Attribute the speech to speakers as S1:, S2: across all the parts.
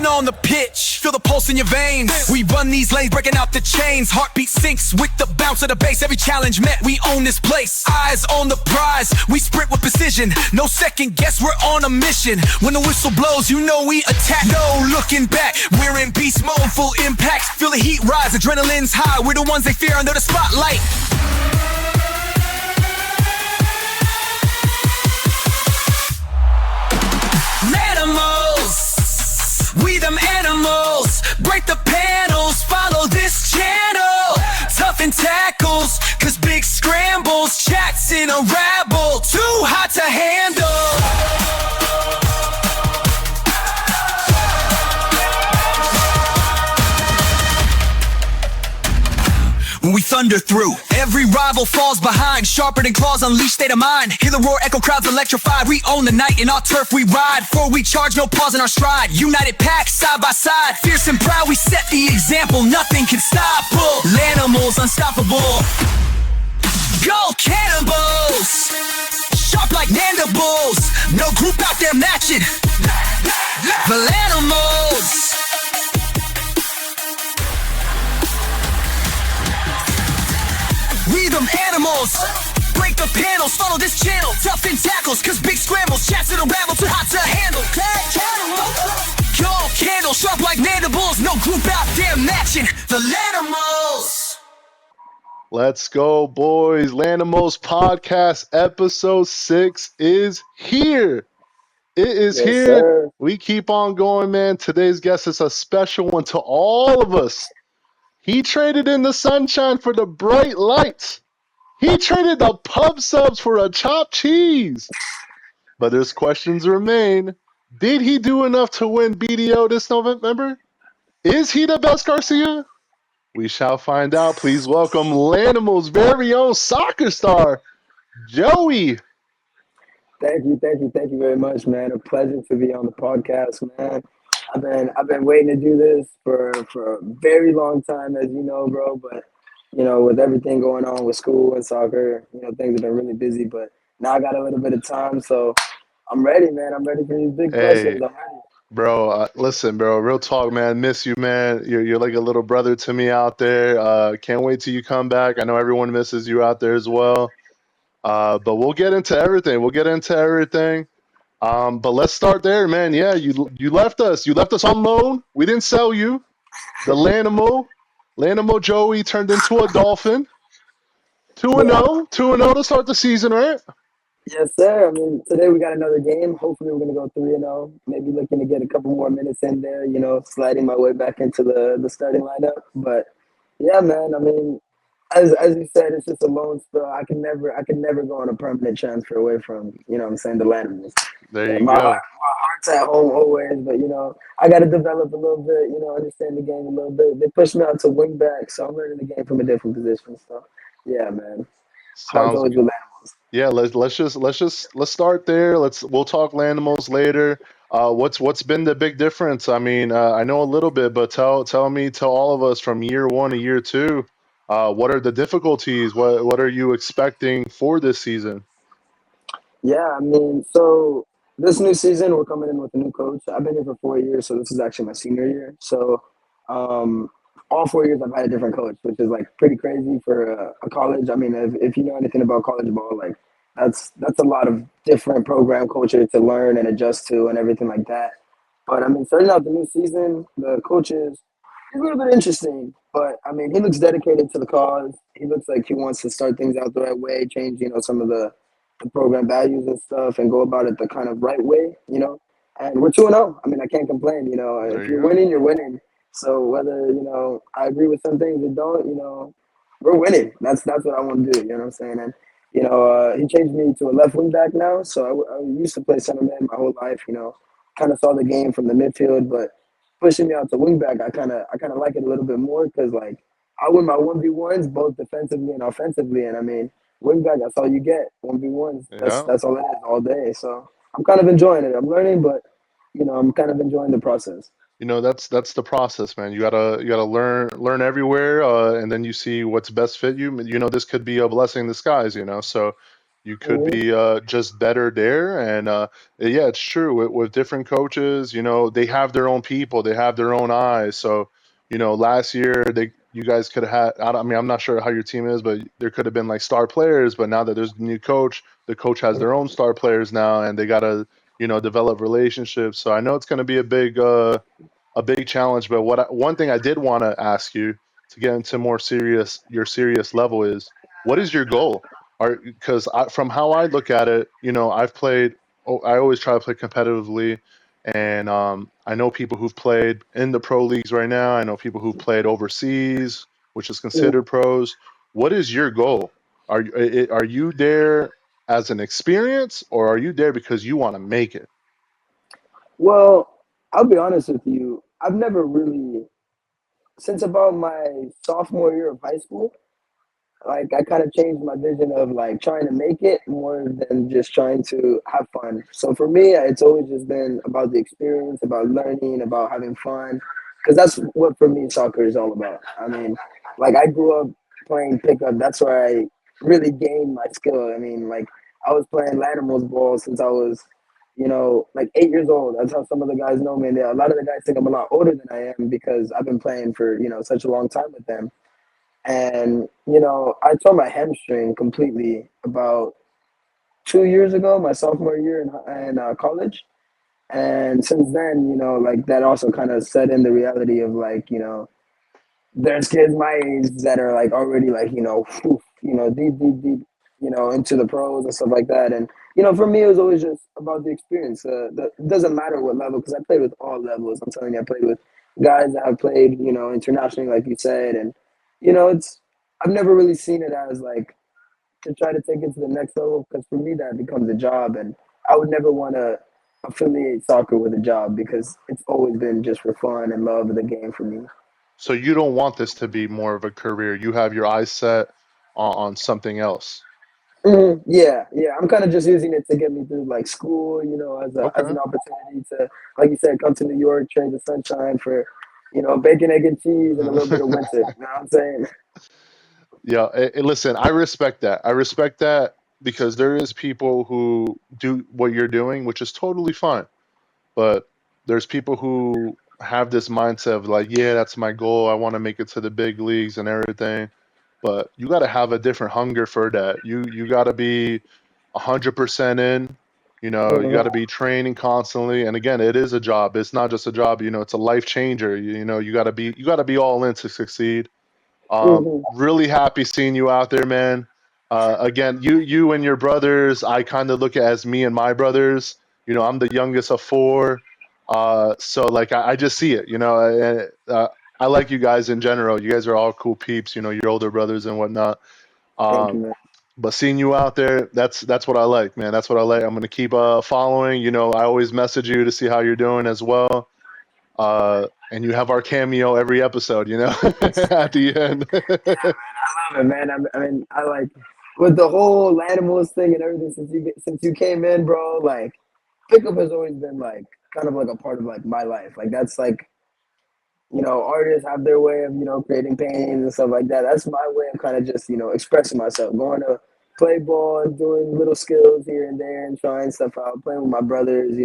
S1: Stepping on the pitch, feel the pulse in your veins. We run these lanes, breaking out the chains. Heartbeat sinks with the bounce of the bass. Every challenge met, we own this place. Eyes on the prize, we sprint with precision. No second guess, we're on a mission. When the whistle blows, you know we attack. No looking back, we're in beast mode, full impact. Feel the heat rise, adrenaline's high. We're the ones they fear under the spotlight. LAnimals, we them animals. Break the panels, follow this channel. Tough in tackles, cause big scrambles. Chats in a rabble, too hot to handle. When we thunder through, every rival falls behind. Sharper than claws, unleash state of mind. Hear the roar, echo crowds electrified. We own the night, in our turf we ride. Before we charge, no pause in our stride. United pack, side by side. Fierce and proud, we set the example. Nothing can stop us. LAnimals, unstoppable. Go cannibals, sharp like mandibles. No group out there matching the LAnimals. We them animals, break the panels, follow this channel. Tough in tackles, cause big scrambles. Chats in a rabble, too hot to handle. Go candle, sharp like mandibles. No group out there matching the LAnimals.
S2: Let's go, boys. LAnimals podcast episode 6 is here. It is here.
S3: Sir.
S2: We keep on going, man. Today's guest is a special one to all of us. He traded in the sunshine for the bright lights. He traded the pub subs for a chopped cheese. But his questions remain. Did he do enough to win BDO this November? Is he the best Garcia? We shall find out. Please welcome LAnimals' very own soccer star, Joey.
S3: Thank you very much, man. A pleasure to be on the podcast, man. I've been waiting to do this for a very long time, as you know, bro. But with everything going on with school and soccer, things have been really busy. But now I got a little bit of time, so I'm ready, man. I'm ready for these big questions. I'm ready.
S2: Bro, listen, bro. Real talk, man. Miss you, man. You're like a little brother to me out there. Can't wait till you come back. I know everyone misses you out there as well. But we'll get into everything. But let's start there, man. Yeah, you left us. You left us on loan. We didn't sell you. The Lanimal Joey turned into a Dolphin. 2-0 to start the season, right?
S3: Yes, sir. I mean, today we got another game. Hopefully, we're gonna go 3-0. Maybe looking to get a couple more minutes in there. Sliding my way back into the starting lineup. But yeah, man. I mean, as you said, it's just a loan spell. I can never go on a permanent transfer away from the LAnimals.
S2: There you
S3: my
S2: go.
S3: heart's at home always, but I got to develop a little bit. Understand the game a little bit. They pushed me out to wing back, so I'm learning the game from a different position. So yeah, man. Heart's always with LAnimals.
S2: Yeah, let's start there. We'll talk LAnimals later. What's been the big difference? I mean, I know a little bit, but tell all of us from year 1 to year 2. What are the difficulties? What are you expecting for this season?
S3: Yeah, I mean, so this new season, we're coming in with a new coach. I've been here for 4 years, so this is actually my senior year. So all 4 years I've had a different coach, which is like pretty crazy for a college. I mean, if you know anything about college ball, like that's a lot of different program culture to learn and adjust to and everything like that. But I mean, starting out the new season, the coach is a little bit interesting, but I mean, he looks dedicated to the cause. He looks like he wants to start things out the right way, change, some of the program values and stuff, and go about it the kind of right way, And we're 2-0. I mean, I can't complain. If you're winning, you're winning. So whether I agree with some things or don't, we're winning. That's what I want to do. You know what I'm saying? And he changed me to a left wing back now. So I used to play center mid my whole life. Kind of saw the game from the midfield, but pushing me out to wing back, I kind of like it a little bit more because like I win my 1v1s both defensively and offensively, and I mean wing back, that's all you get, 1v1s. That's all it is all day. So I'm kind of enjoying it. I'm learning, but I'm kind of enjoying the process.
S2: That's the process, man. You gotta learn everywhere, and then you see what's best fit you. This could be a blessing in disguise, So You could
S3: Hmm.
S2: be just better there. And yeah, it's true. With different coaches, they have their own people, they have their own eyes. So, last year you guys could have had. I mean, I'm not sure how your team is, but there could have been like star players. But now that there's a new coach, the coach has their own star players now, and they gotta develop relationships. So I know it's going to be a big challenge. But one thing I did want to ask you to get into your serious level is, what is your goal? Because from how I look at it, I've played. I always try to play competitively, and I know people who've played in the pro leagues right now. I know people who've played overseas, which is considered pros. What is your goal? Are you there as an experience, or are you there because you want to make it?
S3: Well, I'll be honest with you. I've never really, since about my sophomore year of high school, like I kind of changed my vision of like trying to make it more than just trying to have fun. So for me, it's always just been about the experience, about learning, about having fun, because that's what for me soccer is all about. I mean, like I grew up playing pickup. That's where I really gained my skill. I mean, like I was playing LAnimals ball since I was, like 8 years old. That's how some of the guys know me. And a lot of the guys think I'm a lot older than I am because I've been playing for such a long time with them. And, I tore my hamstring completely about 2 years ago, my sophomore year in college. And since then, like that also kind of set in the reality of like, there's kids my age that are like already like, whew, deep, deep, deep, into the pros and stuff like that. And, for me, it was always just about the experience. It doesn't matter what level, because I played with all levels. I'm telling you, I played with guys that have played, internationally, like you said. And, I've never really seen it as like to try to take it to the next level, because for me, that becomes a job. And I would never want to affiliate soccer with a job, because it's always been just for fun and love of the game for me.
S2: So you don't want this to be more of a career. You have your eyes set on something else.
S3: Yeah, yeah. I'm kind of just using it to get me through like school, as
S2: Okay.
S3: an opportunity to, like you said, come to New York, trade the sunshine for, bacon, egg, and cheese, and a little bit of winter. You know what I'm saying?
S2: Yeah, listen, I respect that. I respect that because there is people who do what you're doing, which is totally fine. But there's people who have this mindset of like, yeah, that's my goal. I want to make it to the big leagues and everything. But you got to have a different hunger for that. You got to be 100% in. You got to
S3: Hmm.
S2: be training constantly. And again, it is a job. It's not just a job. It's a life changer. You got to be all in to succeed.
S3: Hmm.
S2: Really happy seeing you out there, man. Again, you and your brothers, I kind of look at as me and my brothers. I'm the youngest of four, so like I just see it. And, I like you guys in general. You guys are all cool peeps. Your older brothers and whatnot.
S3: Thank you,
S2: Um,
S3: man.
S2: but seeing you out there, that's what I like, man. That's what I like. I'm gonna keep following. I always message you to see how you're doing as well. And you have our cameo every episode, at the end.
S3: I love it, man. I mean, I like with the whole animals thing and everything since you came in, bro. Like, pickup has always been like kind of like a part of like my life. Like that's like artists have their way of, creating paintings and stuff like that. That's my way of kind of just, expressing myself, going to play ball and doing little skills here and there and trying stuff out, playing with my brothers,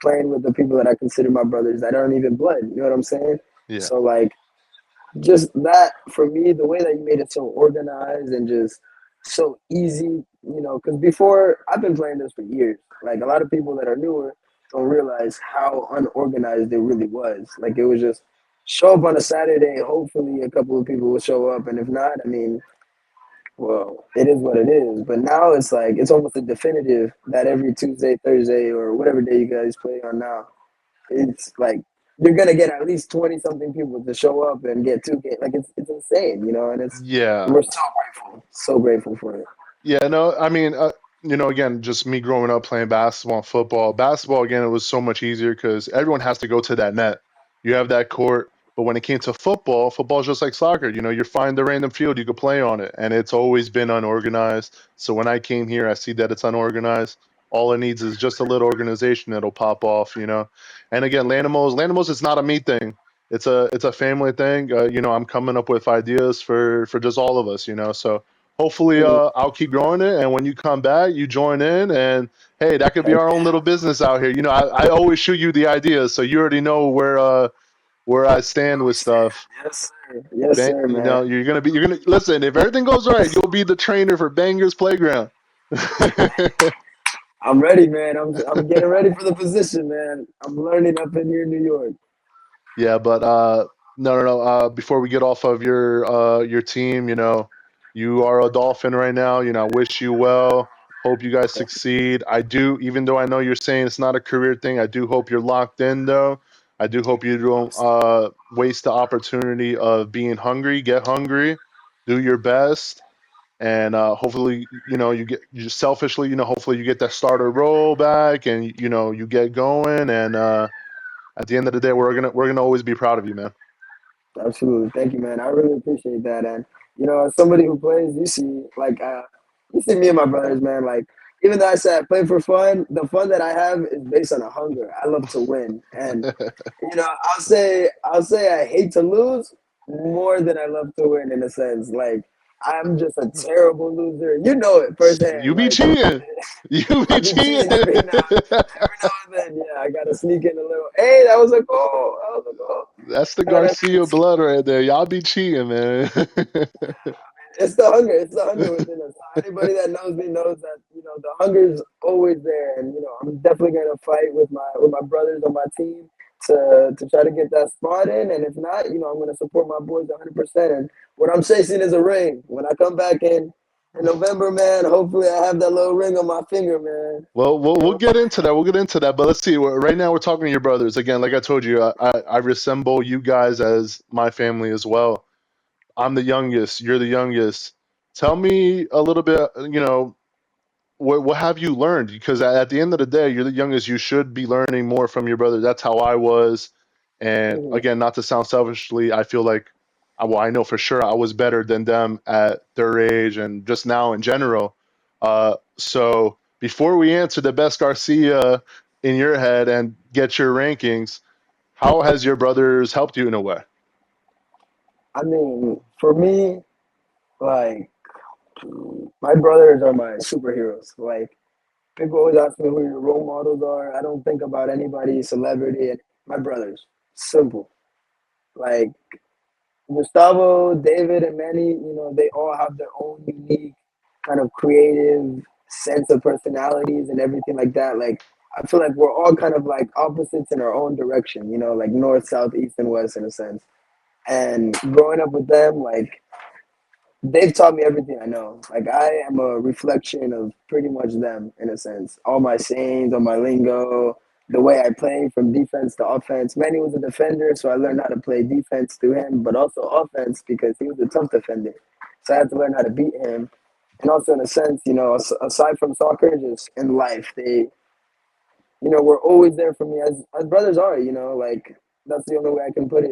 S3: playing with the people that I consider my brothers that aren't even blood. You know what I'm saying?
S2: Yeah.
S3: So, like, just that for me, the way that you made it so organized and just so easy, because before I've been playing this for years. Like a lot of people that are newer don't realize how unorganized it really was. Like it was just show up on a Saturday, hopefully a couple of people will show up, and if not, I mean, well, it is what it is. But now it's like it's almost a definitive that every Tuesday, Thursday, or whatever day you guys play on now, it's like you're gonna get at least 20 something people to show up and get 2 games. Like it's insane, and
S2: Yeah.
S3: we're so grateful for it.
S2: Yeah, no, I mean, again, just me growing up playing basketball and football. Basketball, again, it was so much easier because everyone has to go to that net. You have that court. But when it came to football, football is just like soccer. You find the random field, you could play on it. And it's always been unorganized. So when I came here, I see that it's unorganized. All it needs is just a little organization that'll pop off. And again, Lanimals is not a me thing. It's a family thing. I'm coming up with ideas for just all of us. So hopefully
S3: Mm,
S2: I'll keep growing it, and when you come back, you join in, and hey, that could be
S3: heck
S2: our own little business out here. I always shoot you the ideas, so you already know where I stand with stuff.
S3: yes, sir. Yes,
S2: Bang,
S3: sir, man.
S2: you're gonna listen. If everything goes right, you'll be the trainer for Bangers Playground.
S3: I'm ready, man. I'm getting ready for the position, man. I'm learning up in here in New York.
S2: Yeah, but no, no, no. Before we get off of your team, you are a Dolphin right now. I wish you well. Hope you guys succeed. I do, even though I know you're saying it's not a career thing. I do hope you're locked in, though. I do hope you don't waste the opportunity of being hungry. Get hungry, do your best, and hopefully, you selfishly, hopefully you get that starter role back, and you get going, and at the end of the day, we're gonna always be proud of you, man.
S3: Absolutely. Thank you, man. I really appreciate that. And as somebody who plays, you see me and my brothers, man. Like, even though I said I play for fun, the fun that I have is based on a hunger. I love to win, and I'll say I hate to lose more than I love to win. In a sense, like I'm just a terrible loser. You know it
S2: You
S3: firsthand.
S2: be
S3: Like
S2: cheating. You
S3: I
S2: be
S3: be
S2: cheating.
S3: cheating every now and then. Yeah, I gotta sneak in a little. Hey, that was a goal. That was a goal.
S2: That's the
S3: And that's
S2: Garcia blood right there. Y'all be cheating, man.
S3: It's the hunger. It's the hunger within us. Anybody that knows me knows that the hunger is always there, and I'm definitely gonna fight with my brothers on my team to try to get that spot in. And if not, I'm gonna support my boys 100%. And what I'm chasing is a ring. When I come back in November, man, hopefully I have that little ring on my finger, man.
S2: Well, we'll
S3: You
S2: we'll
S3: know,
S2: get into that. We'll get into that. But let's see. Right now, we're talking to your brothers again. Like I told you, I resemble you guys as my family as well. I'm the youngest. You're the youngest. Tell me a little bit. What have you learned? Because at the end of the day, you're the youngest. You should be learning more from your brother. That's how I was. And
S3: mhm.
S2: again, not to sound selfishly, I feel like, well, I know for sure I was better than them at their age and just now in general. So before we answer the best Garcia in your head and get your rankings, how has your brothers helped you in a way?
S3: I mean, for me, like my brothers are my superheroes. Like people always ask me who your role models are. I don't think about anybody, celebrity, and my brothers. Simple. Like Gustavo, David, and Manny, they all have their own unique kind of creative sense of personalities and everything like that. Like I feel like we're all kind of like opposites in our own direction, like north, south, east, and west in a sense. And growing up with them, like they've taught me everything I know. Like I am a reflection of pretty much them in a sense. All my sayings, all my lingo, the way I play from defense to offense. Manny was a defender, so I learned how to play defense through him, but also offense because he was a tough defender. So I had to learn how to beat him. And also, in a sense, aside from soccer, just in life, they, were always there for me as brothers are. Like that's the only way I can put it.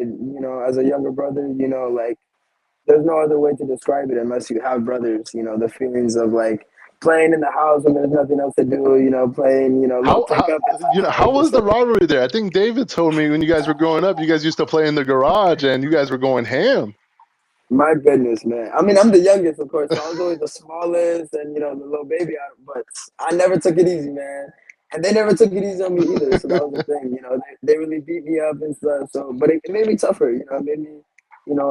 S3: As a younger brother, like there's no other way to describe it unless you have brothers. The feelings of like playing in the house when there's nothing else to do. Playing, little
S2: How
S3: pickup inside,
S2: how was
S3: just
S2: the
S3: like
S2: rivalry there? I think David told me when you guys were growing up, you guys used to play in the garage and you guys were going ham.
S3: my goodness, man. I mean, I'm the youngest, of course, so I was always the smallest and the little baby. But I never took it easy, man. And they never took it easy on me either. So that was the thing. They really beat me up and stuff. So, but it made me tougher. It made me,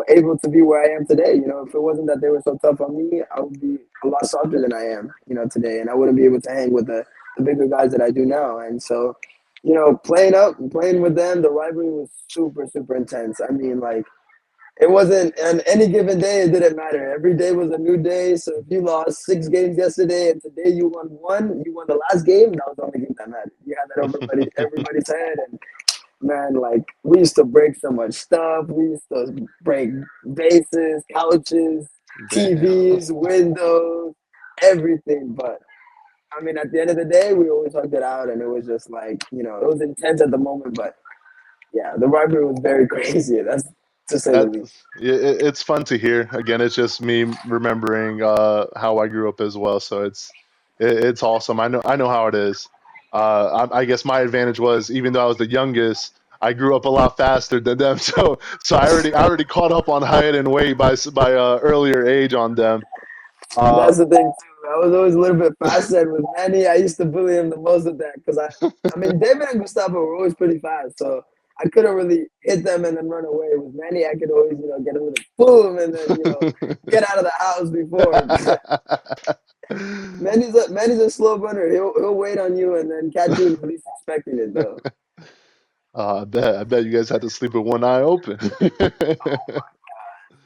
S3: able to be where I am today. If it wasn't that they were so tough on me, I would be a lot softer than I am, today, and I wouldn't be able to hang with the bigger guys that I do now. And so, playing with them, the rivalry was super, super intense. I mean, like it wasn't on any given day, it didn't matter. Every day was a new day. So if you lost 6 games yesterday and today you won one, you won the last game, that was the only game that mattered. You had that over everybody's head. And man, like we used to break so much stuff. We used to break vases, couches,
S2: Damn.
S3: TVs, windows, everything. But I mean, at the end of the day, we always hugged it out, and it was just like it was intense at the moment, but yeah, the rivalry was very crazy. That's to say the
S2: That
S3: least.
S2: it's fun to hear. Again, it's just me remembering how I grew up as well. So it's awesome. I know how it is. I guess my advantage was even though I was the youngest, I grew up a lot faster than them. So I already caught up on height and weight by earlier age on them. Uh,
S3: That's the thing too. I was always a little bit faster, and with Manny, I used to bully him the most with that because I mean, David and Gustavo were always pretty fast, so I couldn't really hit them and then run away. With Manny, I could always, get a little boom and then, get out of the house before. Manny's a slow runner. He'll wait on you and then catch you when you're least expecting it, though.
S2: I bet you guys had to sleep with one eye open.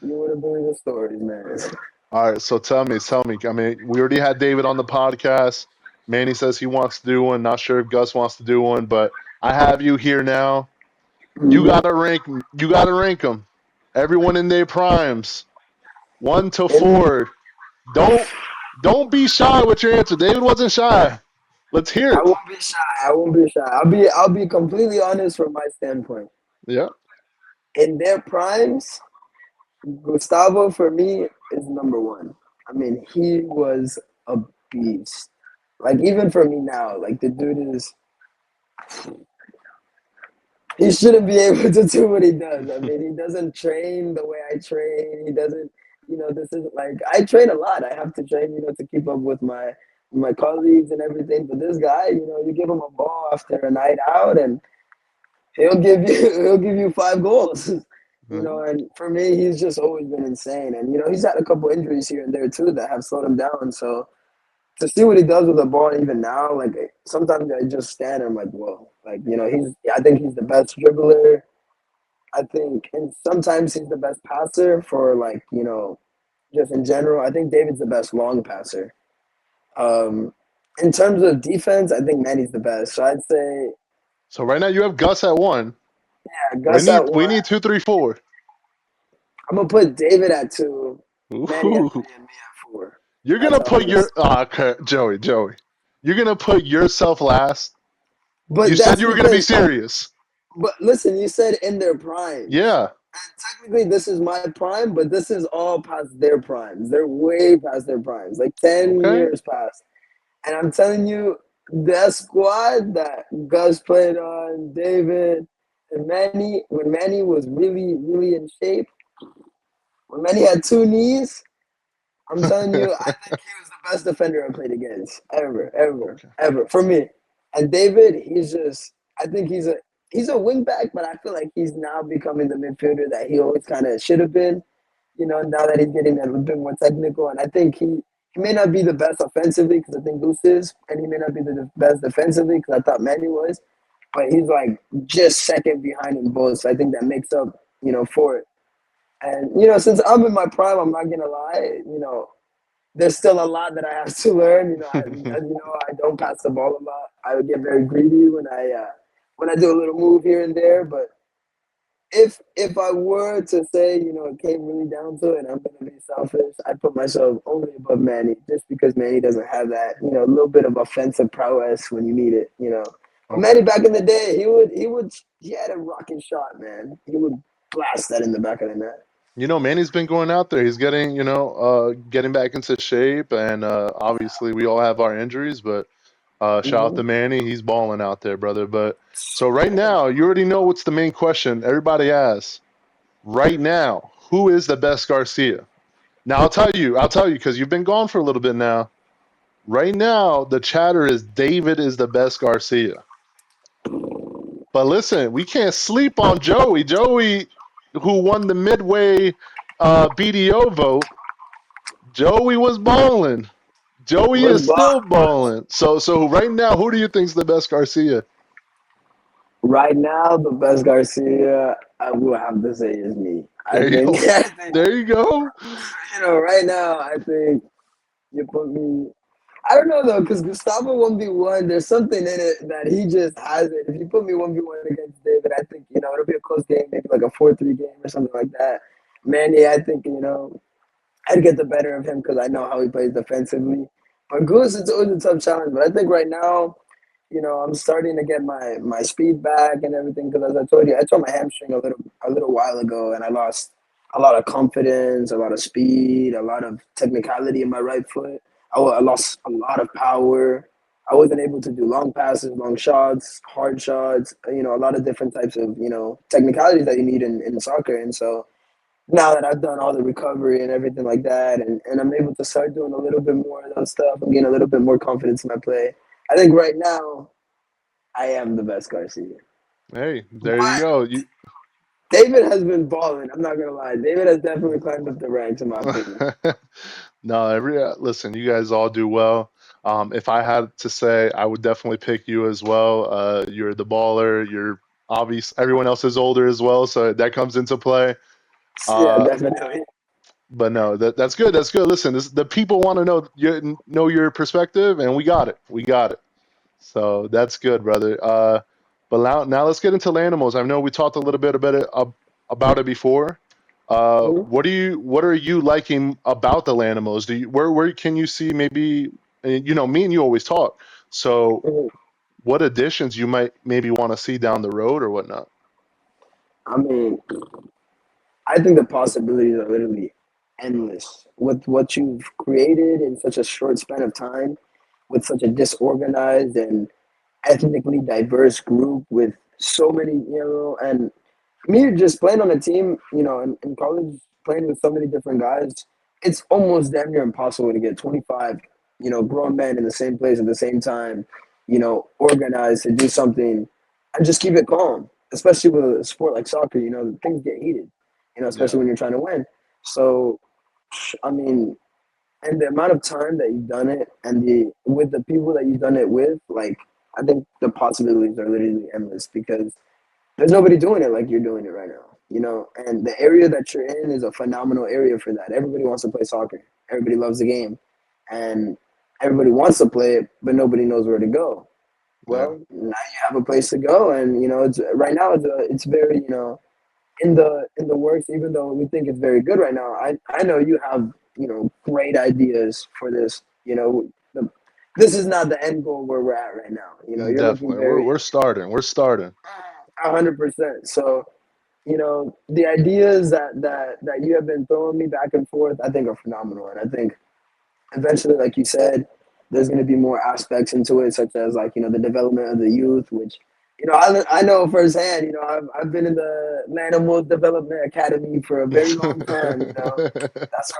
S3: You wouldn't believe the stories, man.
S2: All right, so tell me. I mean, we already had David on the podcast. Manny says he wants to do one. Not sure if Gus wants to do one, but I have you here now. You
S3: Mhm.
S2: gotta rank. You gotta rank them. Everyone in their primes, 1 to
S3: And
S2: 4. Don't don't be shy with your answer. David wasn't shy. Let's hear
S3: I
S2: it.
S3: won't be shy. I won't be shy. I'll be completely honest from my standpoint.
S2: Yeah.
S3: In their primes, Gustavo for me is number one. I mean, he was a beast. Like even for me now, like the dude is he shouldn't be able to do what he does. I mean, he doesn't train the way I train. He doesn't, this is like I train a lot. I have to train, to keep up with my colleagues and everything. But this guy, you give him a ball after a night out, and he'll give you 5 goals. And for me, he's just always been insane. And he's had a couple injuries here and there too that have slowed him down. So to see what he does with the ball even now, like sometimes I just stand and I'm like, whoa. Like, I think he's the best dribbler. I think, and sometimes he's the best passer for like, just in general. I think David's the best long passer. Um, in terms of defense, I think Manny's the best. So I'd say,
S2: So right now you have Gus at 1.
S3: yeah,
S2: We
S3: Gus at
S2: need we
S3: one.
S2: need 2, 3, 4.
S3: I'm gonna put David at two, Manny at
S2: Ooh.
S3: three, and me at four.
S2: You're
S3: That's
S2: gonna
S3: how I'm
S2: put
S3: gonna.
S2: your okay, Joey. You're gonna put yourself last. You
S3: But
S2: said
S3: that's
S2: you were gonna be
S3: because.
S2: serious.
S3: But listen, you said in their primes.
S2: Yeah.
S3: And technically, this is my prime, but this is all past their primes. They're way past their primes, like 10
S2: Okay.
S3: years past. And I'm telling you, that squad that Gus played on, David, and Manny, when Manny was really, really in shape, when Manny had 2 knees, I'm telling you, I think he was the best defender I played against ever, ever,
S2: Okay.
S3: ever for me. And David, I think he's a wing back, but I feel like he's now becoming the midfielder that he always kind of should have been. Now that he's getting a little bit more technical, and I think he may not be the best offensively because I think Goose is, and he may not be the best defensively because I thought Manny was, but he's like just second behind them both. So I think that makes up, for it. And since I'm in my prime, I'm not gonna lie, there's still a lot that I have to learn. As you know, I don't pass the ball a lot. I would get very greedy when I do a little move here and there. But if I were to say, it came really down to it, and I'm gonna be selfish, I'd put myself only above Manny, just because Manny doesn't have that, a little bit of offensive prowess when you need it. But
S2: Okay.
S3: Manny back in the day, he had a rocket shot, man. He would blast that in the back of the net.
S2: Manny's been going out there. He's getting, getting back into shape, and obviously we all have our injuries, but shout out
S3: Mm-hmm.
S2: to Manny. He's balling out there, brother. But so right now, you already know what's the main question everybody asks. Right now, who is the best Garcia? Now I'll tell you, because you've been gone for a little bit now. Right now, the chatter is David is the best Garcia. But listen, we can't sleep on Joey. Joey, who won the midway BDO vote, Joey was balling. Joey
S3: Was
S2: is
S3: ball
S2: still balling. So right now, who do you think's the best Garcia?
S3: Right now, the best Garcia I will have to say is me. I
S2: There you
S3: think,
S2: go.
S3: I think
S2: There you go.
S3: right now, I think you put me. I don't know though, because Gustavo 1v1, there's something in it that he just has it. If you put me 1v1 against David, I think, it'll be a close game, maybe like a 4-3 game or something like that. Manny, I think, I'd get the better of him because I know how he plays defensively. But Goose, it's always a tough challenge. But I think right now, I'm starting to get my speed back and everything because as I told you, I tore my hamstring a little while ago, and I lost a lot of confidence, a lot of speed, a lot of technicality in my right foot. I lost a lot of power. I wasn't able to do long passes, long shots, hard shots. A lot of different types of technicalities that you need in soccer, and so. now that I've done all the recovery and everything like that, and I'm able to start doing a little bit more of those stuff, I'm getting a little bit more confidence in my play. I think right now I am the best Garcia.
S2: Hey, there you
S3: But
S2: go. You
S3: David has been balling. I'm not gonna lie. David has definitely climbed up the ranks, in my opinion.
S2: no, listen, you guys all do well. If I had to say, I would definitely pick you as well. You're the baller. You're obvious. Everyone else is older as well, so that comes into play.
S3: Yeah,
S2: Uh,
S3: definitely.
S2: but no, that's good. That's good. Listen, the people want to know your perspective, and we got it. We got it. So that's good, brother. But now let's get into LAnimals. I know we talked a little bit about it before.
S3: Mhm,
S2: What are you liking about the LAnimals? Where can you see maybe me and you always talk. So
S3: mhm.
S2: what additions you might maybe want to see down the road or whatnot?
S3: I mean, I think the possibilities are literally endless with what you've created in such a short span of time, with such a disorganized and ethnically diverse group with so many, and me just playing on a team, in college, playing with so many different guys, it's almost damn near impossible to get 25, grown men in the same place at the same time, organized to do something and just keep it calm. Especially with a sport like soccer, things get heated,
S2: Yeah,
S3: especially when you're trying to win. So, I mean, and the amount of time that you've done it and the with the people that you've done it with, like I think the possibilities are literally endless because there's nobody doing it like you're doing it right now, and the area that you're in is a phenomenal area for that. Everybody wants to play soccer. Everybody loves the game, and everybody wants to play it, but nobody knows where to go.
S2: yeah,
S3: Well, now you have a place to go, and it's right now it's very in the works. Even though we think it's very good right now, I know you have great ideas for this. This is not the end goal where we're at right now. You're looking
S2: definitely.
S3: very
S2: We're starting. We're starting
S3: 100%. So the ideas that you have been throwing me back and forth, I think are phenomenal, and I think eventually, like you said, there's going to be more aspects into it, such as like the development of the youth, which I know firsthand. I've been in the Animal Development Academy for a very long time. That's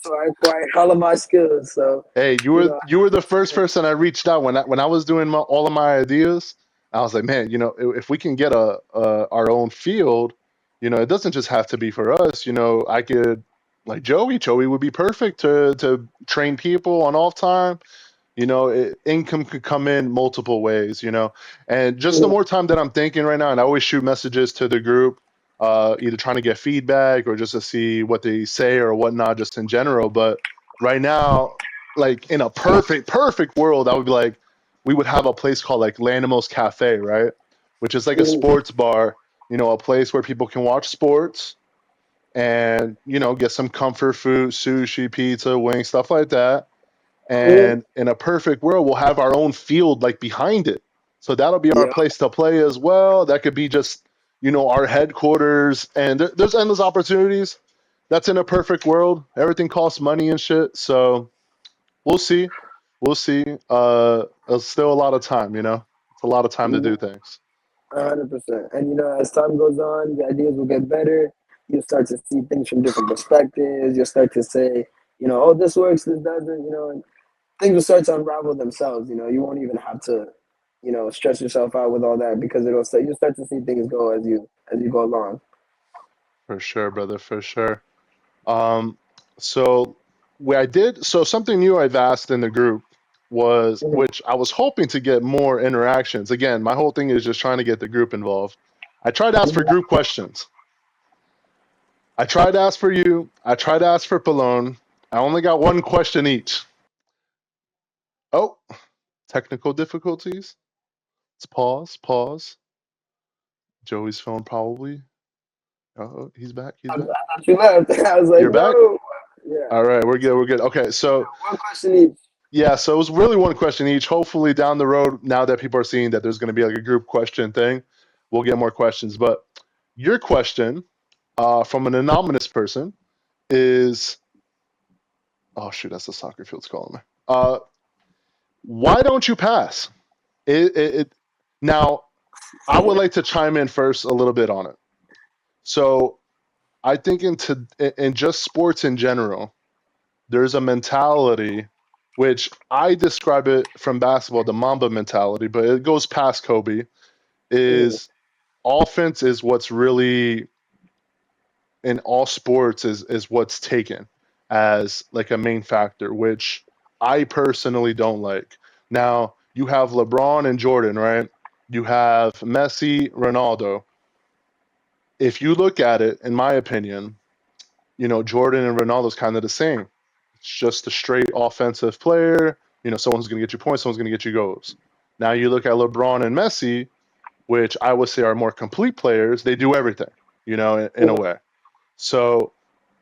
S3: where I acquired all of my skills. So
S2: Hey,
S3: you know,
S2: you were the first person I reached out when I was doing all of my ideas. I was like, man, if we can get a our own field, it doesn't just have to be for us. I could like Joey. Joey would be perfect to train people on off time. Income could come in multiple ways. And just the
S3: mhm,
S2: more time that I'm thinking right now, and I always shoot messages to the group, either trying to get feedback or just to see what they say or whatnot, just in general. But right now, like in a perfect world, I would be like, we would have a place called like LAnimals Cafe, right? Which is like a
S3: mhm,
S2: sports bar, a place where people can watch sports and get some comfort food, sushi, pizza, wings, stuff like that.
S3: mhm.
S2: And in a perfect world, we'll have our own field like behind it. So that'll be our
S3: Yeah,
S2: place to play as well. That could be just, our headquarters. And there's endless opportunities. That's in a perfect world. Everything costs money and shit. So we'll see. We'll see. There's still a lot of time. It's a lot of time to
S3: mhm,
S2: do things.
S3: 100%. And as time goes on, the ideas will get better. You'll start to see things from different perspectives. You'll start to say, oh, this works, this doesn't. And things will start to unravel themselves. You won't even have to, stress yourself out with all that because you'll start to see things go as you go along.
S2: For sure, brother. For sure. Um, so so something new I've asked in the group was,
S3: Mhm.
S2: which I was hoping to get more interactions. Again, my whole thing is just trying to get the group involved. I tried to ask for
S3: Mhm.
S2: group questions. I tried to ask for you. I tried to ask for Palone. I only got one question each. Oh, technical difficulties. Let's pause. Pause. Joey's phone probably. Oh, he's back. He's
S3: I
S2: back.
S3: thought you left. I was like,
S2: You're back.
S3: no. Yeah.
S2: All right, we're good. We're good. Okay, so
S3: One question each.
S2: yeah, so it was really one question each. Hopefully, down the road, now that people are seeing that there's going to be like a group question thing, we'll get more questions. But your question from an anonymous person is, oh shoot, that's the soccer field's calling me. Why don't you pass? Now, I would like to chime in first a little bit on it. So I think in just sports in general, there's a mentality which I describe it from basketball, the Mamba mentality, but it goes past Kobe.
S3: Mm,
S2: Is offense is what's really in all sports is what's taken as like a main factor, which I personally don't like. Now you have LeBron and Jordan, right? You have Messi, Ronaldo. If you look at it, in my opinion, Jordan and Ronaldo's kind of the same. It's just a straight offensive player. Someone's going to get you points, someone's going to get you goals. Now you look at LeBron and Messi, which I would say are more complete players. They do everything, in a
S3: mm,
S2: way. So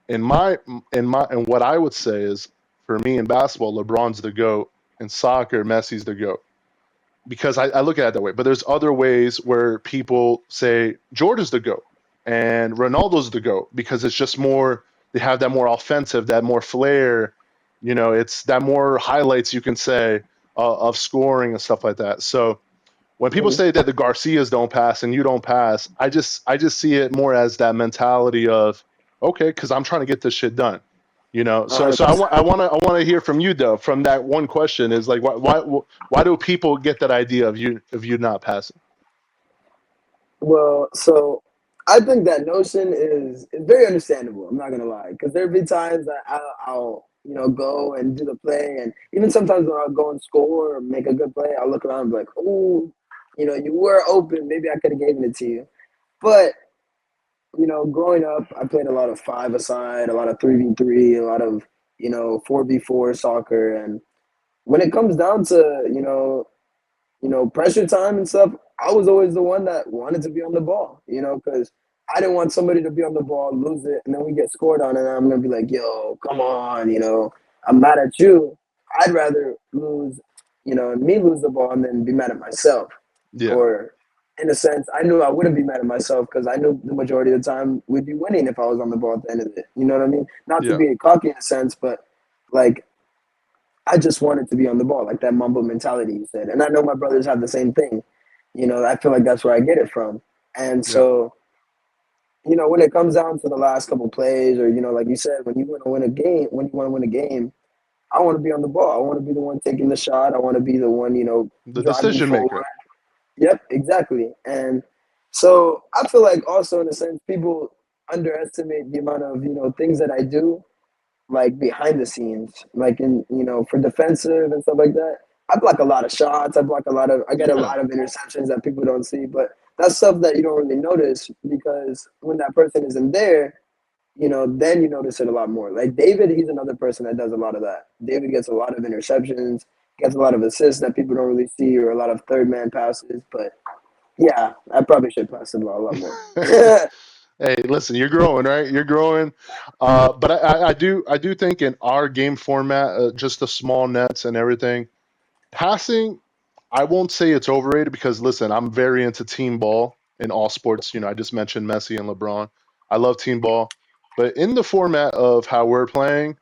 S2: in what I would say is, for me in basketball, LeBron's the GOAT. In soccer, Messi's the GOAT. Because I look at it that way. But there's other ways where people say Jordan's the GOAT and Ronaldo's the GOAT because it's just more, they have that more offensive, that more flair. It's that more highlights you can say of scoring and stuff like that. So when people
S3: mm.
S2: say that the Garcias don't pass and you don't pass, I just see it more as that mentality of, okay, because I'm trying to get this shit done. So I
S3: 100%.
S2: want I want to hear from you though. From that one question is like, why do people get that idea of you not passing?
S3: Well, so I think that notion is very understandable. I'm not gonna lie, because there'll be times that I'll go and do the play, and even sometimes when I'll go and score or make a good play, I'll look around and be like, oh, you were open. Maybe I could have given it to you. But growing up, I played a lot of five aside, a lot of 3v3, a lot of 4v4 soccer, and when it comes down to pressure time and stuff, I was always the one that wanted to be on the ball, because I didn't want somebody to be on the ball, lose it, and then we get scored on, and I'm gonna be like, yo, come on, I'm mad at you. I'd rather lose, and me lose the ball and then be mad at myself.
S2: Yeah,
S3: Or in a sense, I knew I wouldn't be mad at myself because I knew the majority of the time we'd be winning if I was on the ball at the end of it. You know what I mean? Not to
S2: yeah,
S3: be cocky in a sense, but like I just wanted to be on the ball, like that Mamba mentality you said. And I know my brothers have the same thing. I feel like that's where I get it from. And
S2: yeah,
S3: so, when it comes down to the last couple plays, or like you said, when you want to win a game, I want to be on the ball. I want to be the one taking the shot. I want to be the one,
S2: the
S3: driving
S2: decision
S3: forward.
S2: maker.
S3: Yep, exactly. And so I feel like also in a sense, people underestimate the amount of things that I do like behind the scenes, like in for defensive and stuff like that. I block a lot of shots. I get a
S2: Yeah,
S3: lot of interceptions that people don't see, but that's stuff that you don't really notice because when that person isn't there, then you notice it a lot more. Like David, he's another person that does a lot of that. David gets a lot of interceptions, gets a lot of assists that people don't really see, or a lot of third man passes. But yeah, I probably should pass the ball a lot more.
S2: hey, listen, you're growing, right? You're growing. But I do think in our game format, just the small nets and everything, passing, I won't say it's overrated because listen, I'm very into team ball in all sports. I just mentioned Messi and LeBron. I love team ball. But in the format of how we're playing,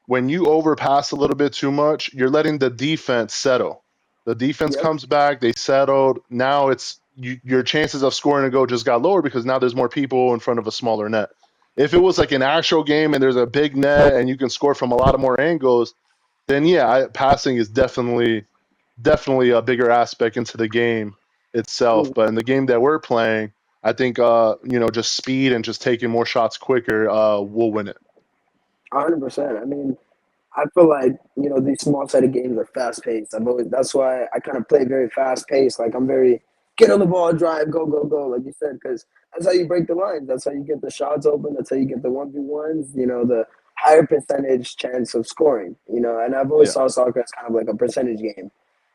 S2: when you overpass a little bit too much, you're letting the defense settle. The defense
S3: Yep.
S2: comes back, they settled. Now your chances of scoring a goal just got lower because now there's more people in front of a smaller net. If it was like an actual game and there's a big net and you can score from a lot of more angles, then yeah, passing is definitely a bigger aspect into the game itself. But in the game that we're playing, I think just speed and just taking more shots quicker will win it.
S3: 100%. I mean, I feel like these small sided games are fast paced. That's why I kind of play very fast paced. Like I'm very get on the ball, drive, go, go, go, like you said, because that's how you break the lines. That's how you get the shots open. That's how you get the 1v1s. The higher percentage chance of scoring. And I've always
S2: Yeah,
S3: saw soccer as kind of like a percentage game.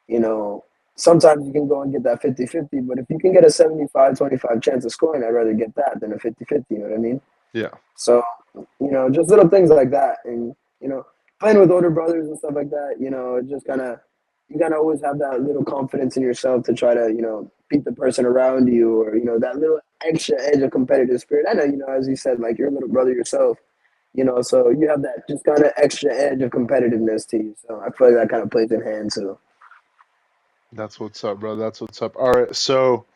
S3: You know, Sometimes you can go and get that 50-50, but if you can get a 75-25 chance of scoring, I'd rather get that than a 50-50. You know what I mean?
S2: yeah.
S3: So, just little things like that. And, playing with older brothers and stuff like that, it just you kind of always have that little confidence in yourself to try to, beat the person around you or, that little extra edge of competitive spirit. I know, as you said, like you're a little brother yourself, so you have that just kind of extra edge of competitiveness to you. So I feel like that kind of plays in hand too.
S2: That's what's up, bro. That's what's up. All right. So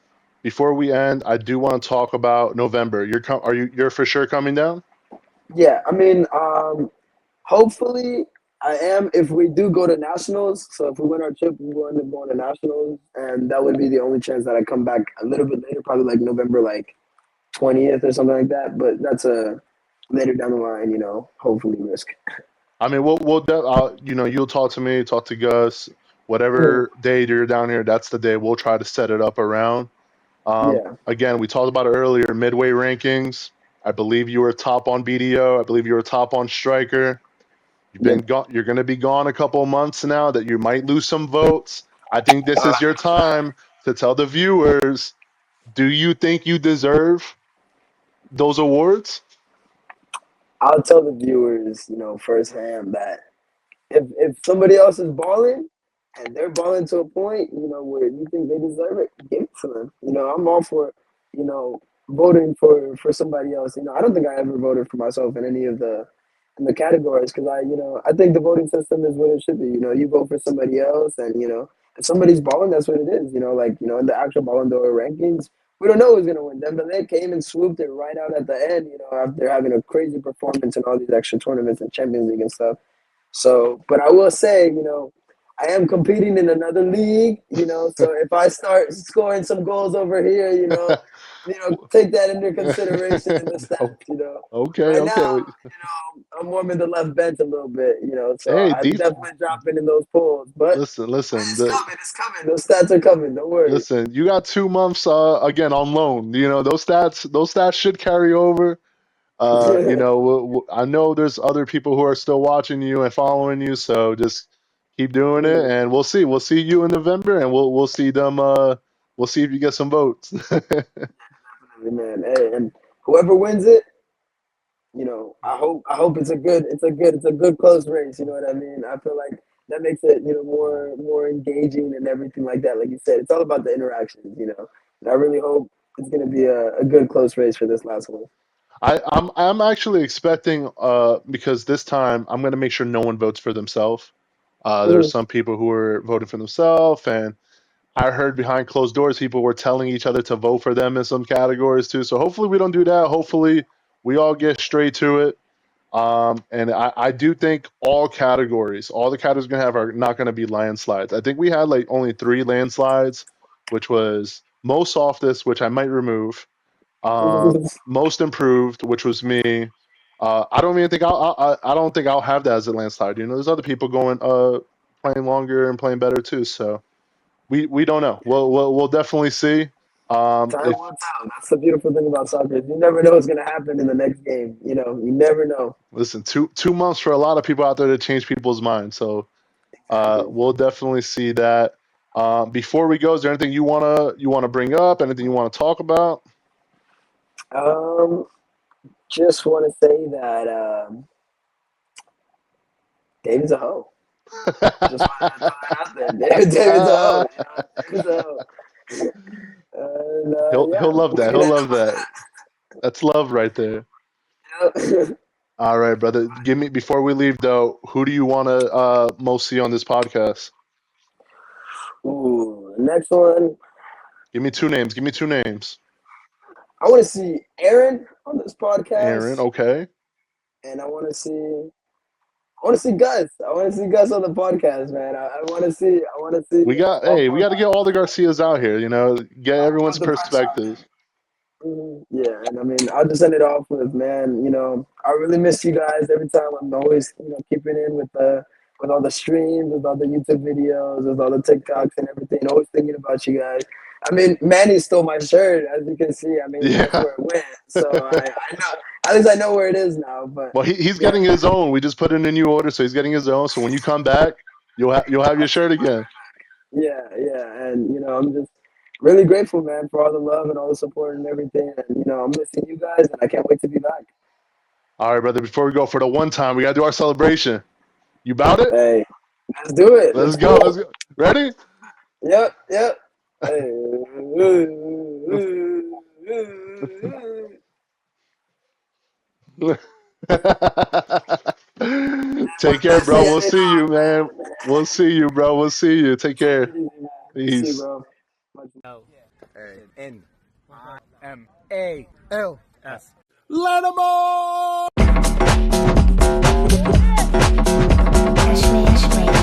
S2: before we end, I do want to talk about November. You're for sure coming down?
S3: Yeah, I mean, hopefully I am. If we do go to nationals, so if we win our trip, we will end up going to nationals, and that would be the only chance that I come back a little bit later, probably like November, like 20th or something like that. But that's a later down the line, hopefully risk.
S2: I mean, you'll talk to me, talk to Gus,
S3: Mhm.
S2: whatever day you're down here, that's the day we'll try to set it up around.
S3: Yeah,
S2: Again, we talked about it earlier, midway rankings. I believe you were top on BDO. I believe you were top on Striker. You've been
S3: yep.
S2: gone. You're going to be gone a couple of months now. That you might lose some votes. I think this is your time to tell the viewers. Do you think you deserve those awards?
S3: I'll tell the viewers, firsthand that if somebody else is balling and they're balling to a point, where you think they deserve it, give it to them. I'm all for, you know, voting for somebody else. I don't think I ever voted for myself in any of the categories because I think the voting system is what it should be. You vote for somebody else, and if somebody's balling, that's what it is. In the actual Ballon d'Or rankings, we don't know who's gonna win. Dembele came and swooped it right out at the end. After having a crazy performance in all these extra tournaments and Champions League and stuff. So, but I will say, I am competing in another league, so if I start scoring some goals over here, take that into consideration in the stats,
S2: Okay,
S3: Right now,
S2: okay.
S3: I'm warming the left bench a little bit, so
S2: Hey,
S3: I'm definitely dropping in those polls, but
S2: listen.
S3: it's coming, it's coming. Those stats are coming, don't worry.
S2: Listen. You got 2 months again on loan. Those stats should carry over. I know there's other people who are still watching you and following you, so just keep doing it, and we'll see. We'll see you in November, and we'll see them. We'll see if you get some votes.
S3: Man, hey, and whoever wins it, I hope it's a good close race. You know what I mean? I feel like that makes it, more engaging and everything like that. Like you said, it's all about the interactions. And I really hope it's gonna be a good close race for this last one.
S2: I'm actually expecting because this time I'm going to make sure no one votes for themselves. There's
S3: Mhm.
S2: some people who are voting for themselves, and I heard behind closed doors people were telling each other to vote for them in some categories too. So hopefully we don't do that. Hopefully we all get straight to it. And I do think all the categories we're gonna have are not gonna be landslides. I think we had like only 3 landslides, which was most softest, which I might remove. Most improved, which was me. I don't even think I don't think I'll have that as a landslide. There's other people going playing longer and playing better too. So we don't know. We'll definitely see.
S3: Time
S2: If
S3: will tell. That's the beautiful thing about soccer. You never know what's gonna happen in the next game. You never know.
S2: Listen, 2 months for a lot of people out there to change people's minds. So
S3: Exactly.
S2: we'll definitely see that. Before we go, is there anything you wanna bring up? Anything you want to talk about?
S3: Um, just want to say that David's a hoe. Just wanted to throw that out there. David's a hoe. David's a hoe. And
S2: He'll
S3: yeah,
S2: love
S3: we
S2: that.
S3: can
S2: He'll
S3: end
S2: love that. That's love right there.
S3: up with that.
S2: All right, brother. Give me before we leave though. Who do you want to most see on this podcast?
S3: Ooh, next one.
S2: Give me 2 names. Give me 2 names.
S3: I want to see Aaron on this
S2: Aaron.
S3: podcast,
S2: Okay.
S3: and I want to see Gus. I want to see Gus on the podcast, man. I want to see. I want to see
S2: We got to get all the Garcias out here. Get everyone's
S3: put the pressure on
S2: perspective.
S3: Yeah, and I mean, I'll just end it off with, man, I really miss you guys every time. I'm always, keeping in with all the streams, with all the YouTube videos, with all the TikToks and everything. Always thinking about you guys. I mean, Manny stole my shirt, as you can see. I mean, that's
S2: Yeah.
S3: where it went. So I know, at least I know where it is now. But
S2: Well, he's
S3: yeah,
S2: getting his own. We just put in a new order, so he's getting his own. So when you come back, you'll have your shirt again.
S3: yeah, and I'm just really grateful, man, for all the love and all the support and everything. And I'm missing you guys, and I can't wait to be back.
S2: All right, brother. Before we go for the one time, we gotta do our celebration. You bout it?
S3: Hey, let's do it.
S2: Let's
S3: Let's
S2: go.
S3: go.
S2: Let's go. Ready?
S3: Yep. Hey.
S2: Take care, bro. We'll see you, man. We'll see you, bro. We'll see you. Take care.
S3: See,
S2: Peace.
S3: bro.
S1: Oh, end.
S4: LANimals.
S2: LAnimals!
S5: Ashley.